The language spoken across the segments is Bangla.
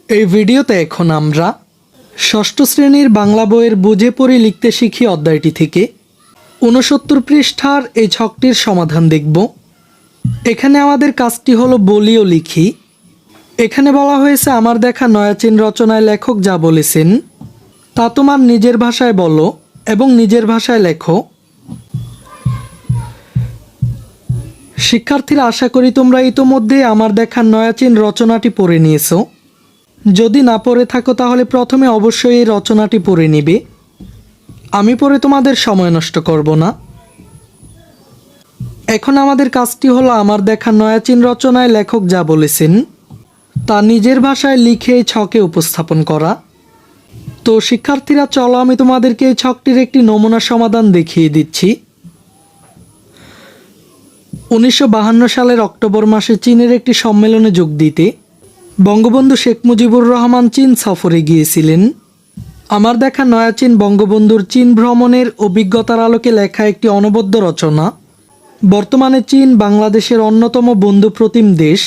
এই ভিডিওতে এখন আমরা ষষ্ঠ শ্রেণীর বাংলা বইয়ের বুঝে পড়ে লিখতে শিখি অধ্যায়টি থেকে ৬৯ পৃষ্ঠার এই ছকটির সমাধান দেখব। এখানে আমাদের কাজটি হলো বলি ও লিখি। এখানে বলা হয়েছে আমার দেখা নয়াচীন রচনায় লেখক যা বলেছেন তা তোমার নিজের ভাষায় বলো এবং নিজের ভাষায় লেখো। শিক্ষার্থীরা, আশা করি তোমরা ইতোমধ্যে আমার দেখা নয়াচীন রচনাটি পড়ে নিয়েছো। যদি না পড়ে থাকো তাহলে প্রথমে অবশ্যই এই রচনাটি পড়ে নিবে। আমি পড়ে তোমাদের সময় নষ্ট করব না। এখন আমাদের কাজটি হলো আমার দেখা নয়াচীন রচনায় লেখক যা বলেছেন তা নিজের ভাষায় লিখে এই ছকে উপস্থাপন করা। তো শিক্ষার্থীরা, চলো আমি তোমাদেরকে এই ছকটির একটি নমুনা সমাধান দেখিয়ে দিচ্ছি। ১৯৫২ সালের অক্টোবর মাসে চীনের একটি সম্মেলনে যোগ দিতে বঙ্গবন্ধু শেখ মুজিবুর রহমান চীন সফরে গিয়েছিলেন। আমার দেখা নয়াচীন বঙ্গবন্ধুর চীন ভ্রমণের অভিজ্ঞতার আলোকে লেখা একটি অনবদ্য রচনা। বর্তমানে চীন বাংলাদেশের অন্যতম বন্ধুপ্রতিম দেশ।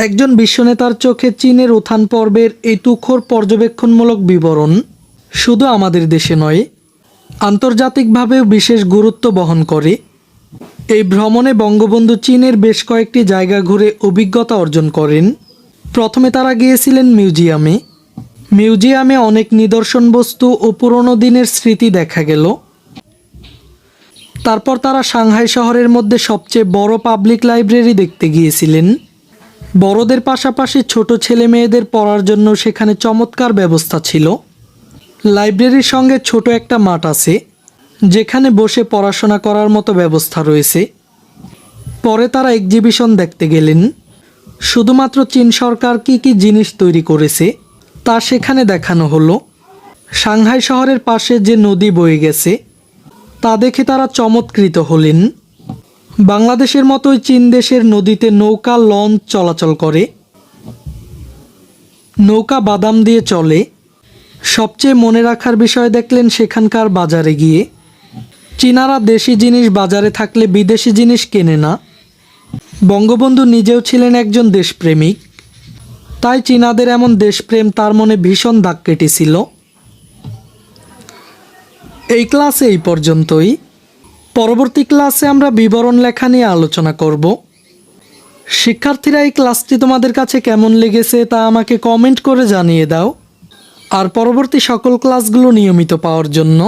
একজন বিশ্বনেতার চোখে চীনের উত্থান পর্বের এই তুখোড় পর্যবেক্ষণমূলক বিবরণ শুধু আমাদের দেশে নয়, আন্তর্জাতিকভাবেও বিশেষ গুরুত্ব বহন করে। এই ভ্রমণে বঙ্গবন্ধু চীনের বেশ কয়েকটি জায়গা ঘুরে অভিজ্ঞতা অর্জন করেন। প্রথমে তারা গিয়েছিলেন মিউজিয়ামে অনেক নিদর্শন বস্তু ও পুরনো দিনের স্মৃতি দেখা গেল। তারপর তারা সাংহাই শহরের মধ্যে সবচেয়ে বড় পাবলিক লাইব্রেরি দেখতে গিয়েছিলেন। বড়দের পাশাপাশি ছোট ছেলে মেয়েদের পড়ার জন্য সেখানে চমৎকার ব্যবস্থা ছিল। লাইব্রেরির সঙ্গে ছোট একটা মাঠ আছে যেখানে বসে পড়াশোনা করার মতো ব্যবস্থা রয়েছে। পরে তারা এক্সিবিশন দেখতে গেলেন। শুধুমাত্র চীন সরকার কি কি জিনিস তৈরি করেছে তা সেখানে দেখানো হলো। সাংহাই শহরের পাশে যে নদী বয়ে গেছে তা দেখে তারা চমৎকৃত হলেন। বাংলাদেশের মতোই চীন দেশের নদীতে নৌকা লঞ্চ চলাচল করে। নৌকা বাদাম দিয়ে চলে। সবচেয়ে মনে রাখার বিষয় দেখলেন সেখানকার বাজারে গিয়ে চীনারা দেশি জিনিস বাজারে থাকলে বিদেশি জিনিস কেনে না। বঙ্গবন্ধু নিজেও ছিলেন একজন দেশপ্রেমিক, তাই চীনাদের এমন দেশপ্রেম তার মনে ভীষণ দাগ কেটেছিল। এই ক্লাসে এই পর্যন্তই। পরবর্তী ক্লাসে আমরা বিবরণ লেখা নিয়ে আলোচনা করব। শিক্ষার্থীরা, এই ক্লাসটি তোমাদের কাছে কেমন লেগেছে তা আমাকে কমেন্ট করে জানিয়ে দাও। আর পরবর্তী সকল ক্লাসগুলো নিয়মিত পাওয়ার জন্য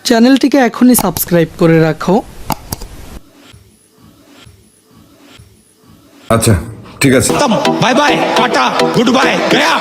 চ্যানেলটিকে এখনই সাবস্ক্রাইব করে রাখো। আচ্ছা, ঠিক আছে। Bye bye, tata, good bye, Gaya.